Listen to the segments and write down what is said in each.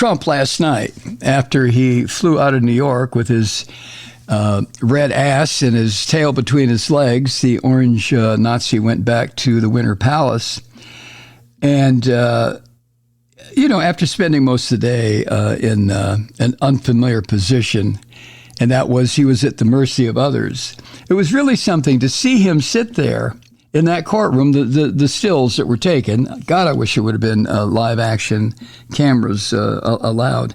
Trump last night after he flew out of New York with his red ass and his tail between his legs. The orange Nazi went back to the Winter Palace. And, after spending most of the day in an unfamiliar position, and that was he was at the mercy of others, it was really something to see him sit there in that courtroom, the stills that were taken. God, I wish it would have been live action cameras allowed.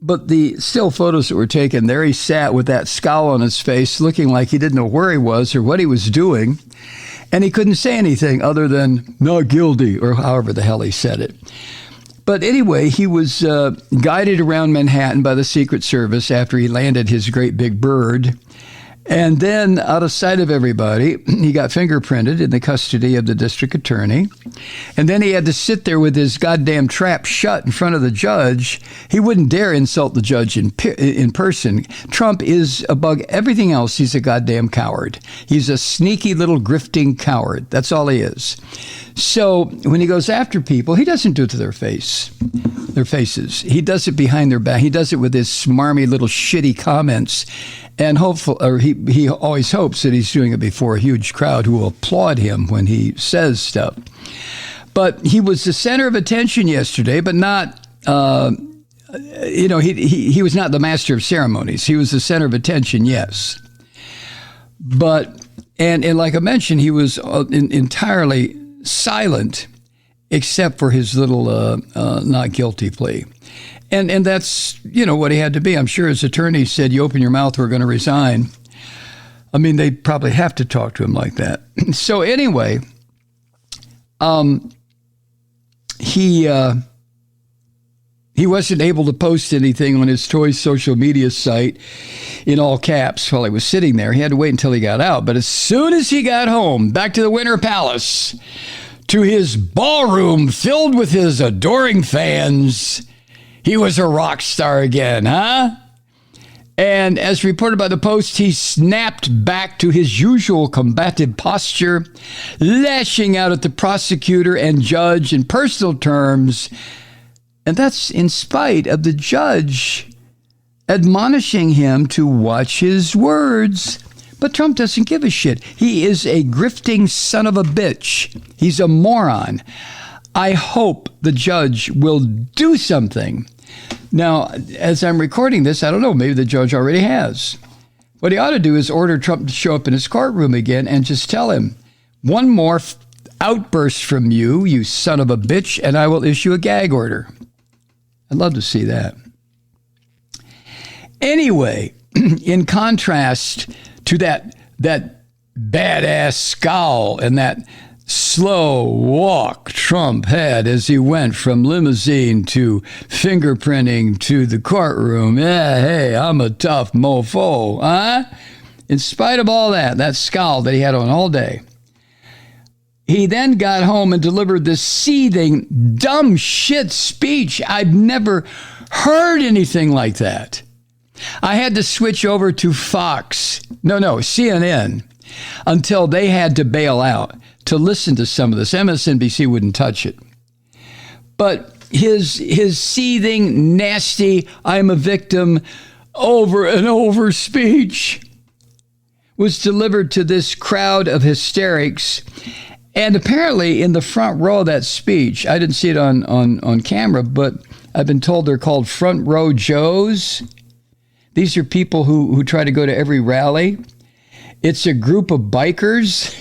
But the still photos that were taken, there he sat with that scowl on his face, looking like he didn't know where he was or what he was doing. And he couldn't say anything other than, not guilty, or however the hell he said it. But anyway, he was guided around Manhattan by the Secret Service after he landed his great big bird. And then, out of sight of everybody, he got fingerprinted in the custody of the district attorney. And then he had to sit there with his goddamn trap shut in front of the judge. He wouldn't dare insult the judge in person. Trump is, above everything else, he's a goddamn coward. He's a sneaky little grifting coward. That's all he is. So when he goes after people, he doesn't do it to their faces. He does it behind their back. He does it with his smarmy little shitty comments. And he always hopes that he's doing it before a huge crowd who will applaud him when he says stuff. But he was the center of attention yesterday, but not, he was not the master of ceremonies. He was the center of attention, yes. But, and like I mentioned, he was entirely silent except for his little not guilty plea. And that's, what he had to be. I'm sure his attorney said, you open your mouth, we're going to resign. I mean, they probably have to talk to him like that. So anyway, he wasn't able to post anything on his toy social media site in all caps while he was sitting there. He had to wait until he got out. But as soon as he got home, back to the Winter Palace, to his ballroom filled with his adoring fans, he was a rock star again, huh? And as reported by the Post, he snapped back to his usual combative posture, lashing out at the prosecutor and judge in personal terms. And that's in spite of the judge admonishing him to watch his words. But Trump doesn't give a shit. He is a grifting son of a bitch. He's a moron. I hope the judge will do something. Now, as I'm recording this, I don't know, maybe the judge already has. What he ought to do is order Trump to show up in his courtroom again and just tell him, one more outburst from you, you son of a bitch, and I will issue a gag order. I'd love to see that. Anyway, in contrast to that badass scowl and that slow walk Trump had as he went from limousine to fingerprinting to the courtroom. Yeah, hey, I'm a tough mofo, huh? In spite of all that scowl that he had on all day, he then got home and delivered this seething, dumb shit speech. I've never heard anything like that. I had to switch over to CNN, until they had to bail out to listen to some of this. MSNBC wouldn't touch it. But his seething, nasty, I'm a victim, over and over speech was delivered to this crowd of hysterics. And apparently in the front row of that speech, I didn't see it on camera, but I've been told they're called front row Joes. These are people who try to go to every rally. It's a group of bikers.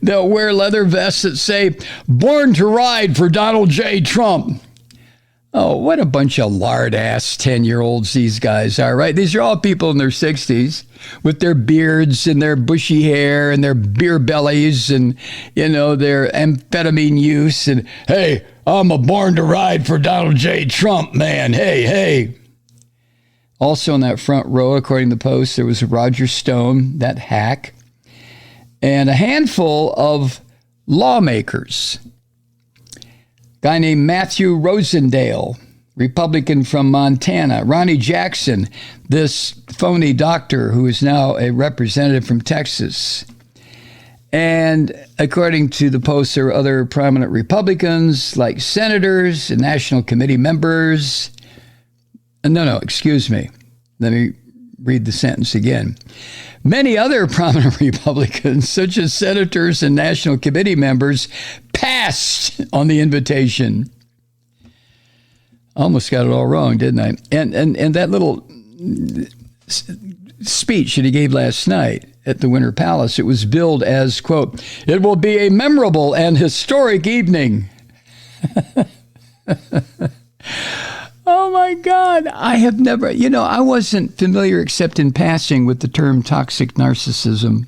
They'll wear leather vests that say, "Born to ride for Donald J. Trump." Oh, what a bunch of lard-ass 10-year-olds these guys are, right? These are all people in their 60s with their beards and their bushy hair and their beer bellies and, their amphetamine use. And, hey, I'm a born to ride for Donald J. Trump, man. Hey. Also in that front row, according to the Post, there was Roger Stone, that hack, and a handful of lawmakers. Guy named Matthew Rosendale, Republican from Montana. Ronnie Jackson, this phony doctor who is now a representative from Texas. And according to the posts, there were other prominent Republicans like senators and national committee members. No, excuse me. Let me read the sentence again. Many other prominent Republicans, such as senators and national committee members, passed on the invitation. Almost got it all wrong, didn't I? And that little speech that he gave last night at the Winter Palace, it was billed as, quote, "It will be a memorable and historic evening." Oh my God. I have never, I wasn't familiar except in passing with the term toxic narcissism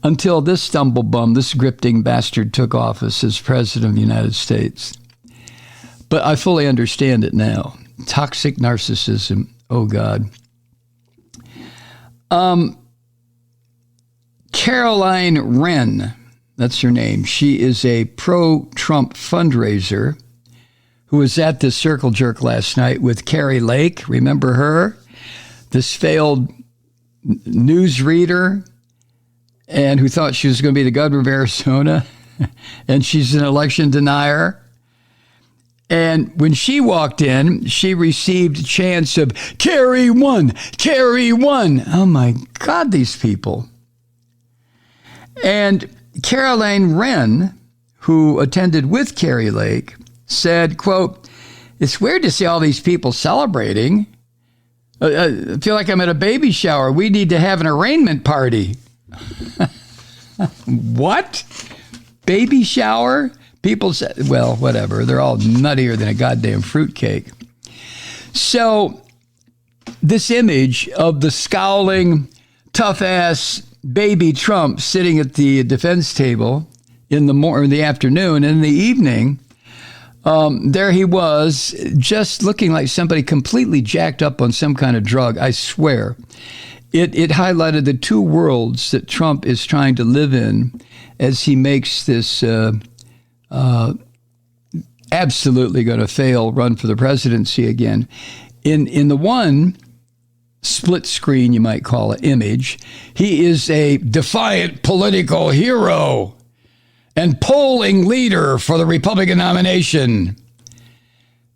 until this stumblebum, this grifting bastard took office as president of the United States. But I fully understand it now. Toxic narcissism. Oh God. Caroline Wren, that's her name. She is a pro-Trump fundraiser who was at this circle jerk last night with Carrie Lake. Remember her? This failed newsreader and who thought she was going to be the governor of Arizona. And she's an election denier. And when she walked in, she received chants of, "Carrie won, Carrie won." Oh my God, these people. And Caroline Wren, who attended with Carrie Lake, said, quote, "It's weird to see all these people celebrating. I feel like I'm at a baby shower. We need to have an arraignment party." What? Baby shower? People say, well, whatever. They're all nuttier than a goddamn fruitcake. So this image of the scowling, tough-ass baby Trump sitting at the defense table in the afternoon and in the evening, there he was, just looking like somebody completely jacked up on some kind of drug, I swear. It highlighted the two worlds that Trump is trying to live in as he makes this absolutely going to fail run for the presidency again. In the one split screen, you might call it, image, he is a defiant political hero and polling leader for the Republican nomination.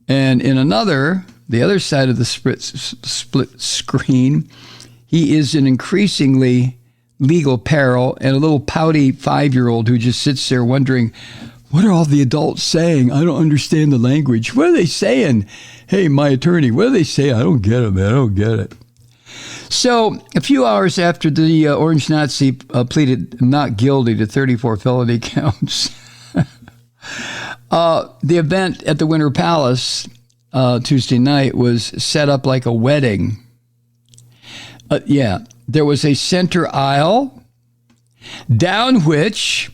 And in another, the other side of the split screen, he is an increasingly legal peril and a little pouty 5-year-old who just sits there wondering, what are all the adults saying? I don't understand the language. What are they saying? Hey, my attorney, what do they say? I don't get it, man. I don't get it. So a few hours after the Orange Nazi pleaded not guilty to 34 felony counts, the event at the Winter Palace Tuesday night was set up like a wedding. There was a center aisle down which,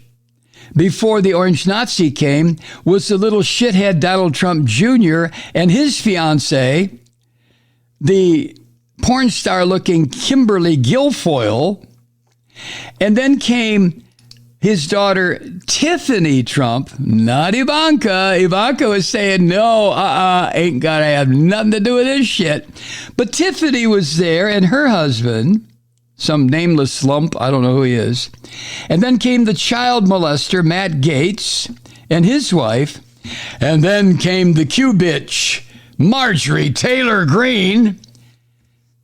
before the Orange Nazi came, was the little shithead Donald Trump Jr. and his fiancée, the porn star-looking Kimberly Guilfoyle, and then came his daughter Tiffany Trump, not Ivanka. Ivanka was saying, no, ain't gotta have nothing to do with this shit. But Tiffany was there, and her husband, some nameless lump, I don't know who he is. And then came the child molester, Matt Gaetz, and his wife. And then came the Q-bitch, Marjorie Taylor Greene.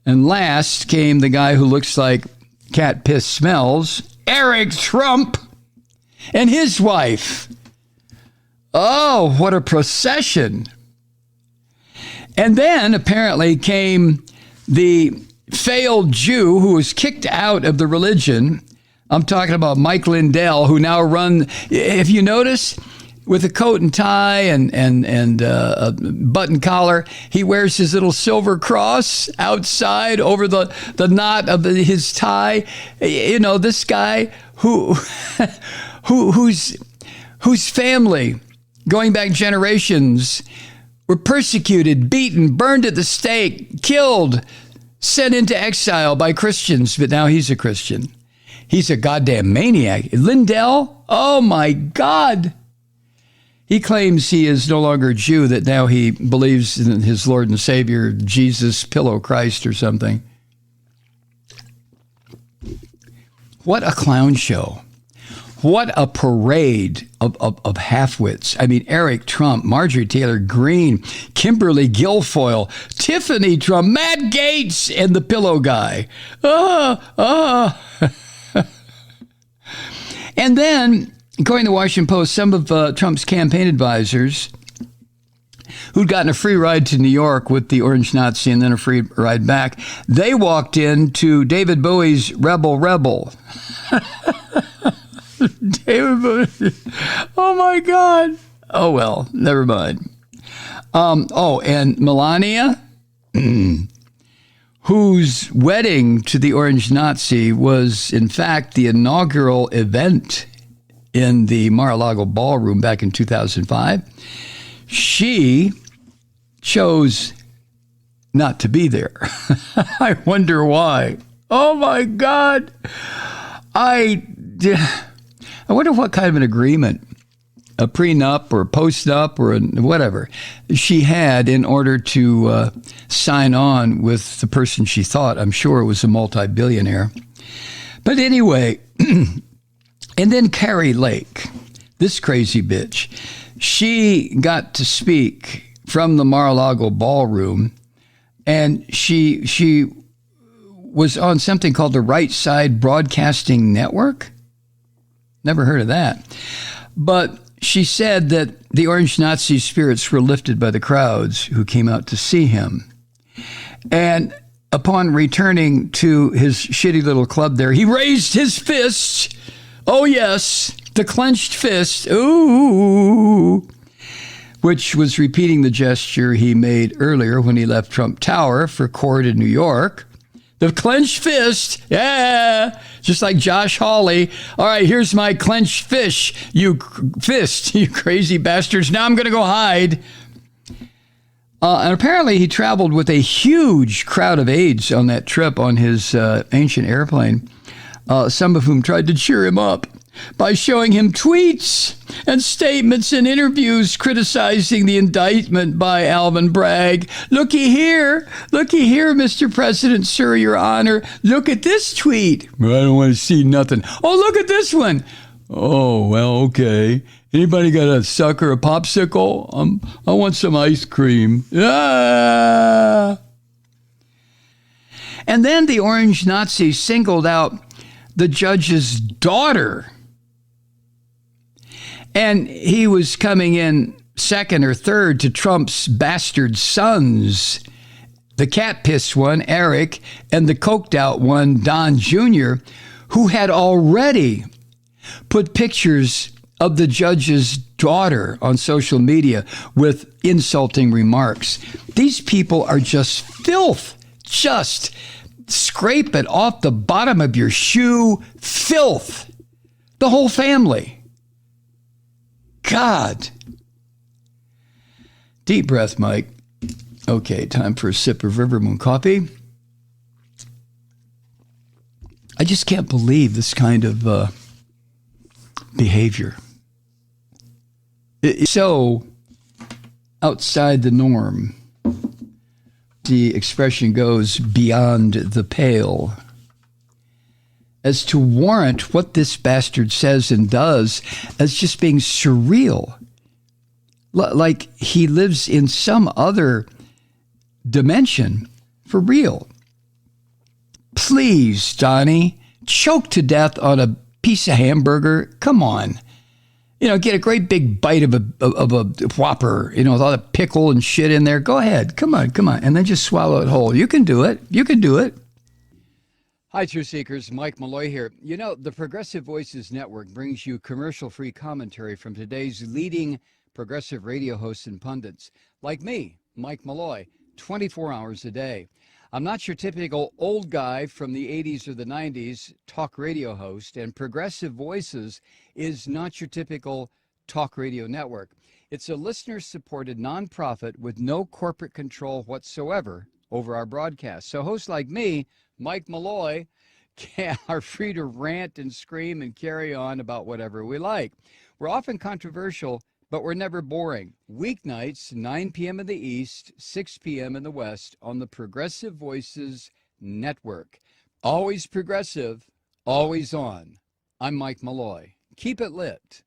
And last came the guy who looks like cat piss smells, Eric Trump, and his wife. Oh, what a procession. And then apparently came the failed Jew who was kicked out of the religion. I'm talking about Mike Lindell, who now if you notice, with a coat and tie and a button collar, he wears his little silver cross outside over the knot of his tie. You know, this guy whose family, going back generations, were persecuted, beaten, burned at the stake, killed, sent into exile by Christians, but now he's a Christian. He's a goddamn maniac. Lindell, oh my God. He claims he is no longer a Jew, that now he believes in his Lord and Savior, Jesus, Pillow Christ or something. What a clown show. What a parade of half-wits. I mean, Eric Trump, Marjorie Taylor Greene, Kimberly Guilfoyle, Tiffany Trump, Matt Gaetz, and the pillow guy. And then, according to the Washington Post, some of Trump's campaign advisors who'd gotten a free ride to New York with the Orange Nazi and then a free ride back, they walked into David Bowie's Rebel Rebel. David Bowie. Oh, my God. Oh, well, never mind. And Melania, whose wedding to the Orange Nazi was, in fact, the inaugural event in the Mar-a-Lago ballroom back in 2005, she chose not to be there. I wonder why. Oh, my God. I wonder what kind of an agreement, a prenup or a postnup or whatever, she had in order to sign on with the person she thought, I'm sure, was a multi-billionaire. But anyway, and then Carrie Lake, this crazy bitch, she got to speak from the Mar-a-Lago ballroom, and she was on something called the Right Side Broadcasting Network. Never heard of that. But she said that the Orange Nazi spirits were lifted by the crowds who came out to see him. And upon returning to his shitty little club there, he raised his fist. Oh, yes, the clenched fist. Ooh. Which was repeating the gesture he made earlier when he left Trump Tower for court in New York. The clenched fist, yeah, just like Josh Hawley. All right, here's my clenched fist, you crazy bastards. Now I'm going to go hide. And apparently he traveled with a huge crowd of aides on that trip on his ancient airplane, some of whom tried to cheer him up by showing him tweets and statements and interviews criticizing the indictment by Alvin Bragg. Looky here, Mr. President, sir, your honor. Look at this tweet. I don't want to see nothing. Oh, look at this one. Oh, well, okay. Anybody got a suck or a popsicle? I want some ice cream. Ah! And then the Orange Nazi singled out the judge's daughter. And he was coming in second or third to Trump's bastard sons, the cat-pissed one, Eric, and the coked-out one, Don Jr., who had already put pictures of the judge's daughter on social media with insulting remarks. These people are just filth. Just scrape it off the bottom of your shoe. Filth. The whole family. God. Deep breath, Mike. Okay, time for a sip of River Moon coffee. I just can't believe this kind of behavior. It's so outside the norm. The expression goes beyond the pale. As to warrant what this bastard says and does as just being surreal. Like he lives in some other dimension for real. Please, Donnie, choke to death on a piece of hamburger. Come on. Get a great big bite of a Whopper, with all the pickle and shit in there. Go ahead. Come on. And then just swallow it whole. You can do it. Hi, Truth Seekers. Mike Malloy here. The Progressive Voices Network brings you commercial-free commentary from today's leading progressive radio hosts and pundits, like me, Mike Malloy, 24 hours a day. I'm not your typical old guy from the 80s or the 90s talk radio host, and Progressive Voices is not your typical talk radio network. It's a listener-supported nonprofit with no corporate control whatsoever over our broadcast. So hosts like me, Mike Malloy, are free to rant and scream and carry on about whatever we like. We're often controversial, but we're never boring. Weeknights, 9 p.m. in the East, 6 p.m. in the West on the Progressive Voices Network. Always progressive, always on. I'm Mike Malloy. Keep it lit.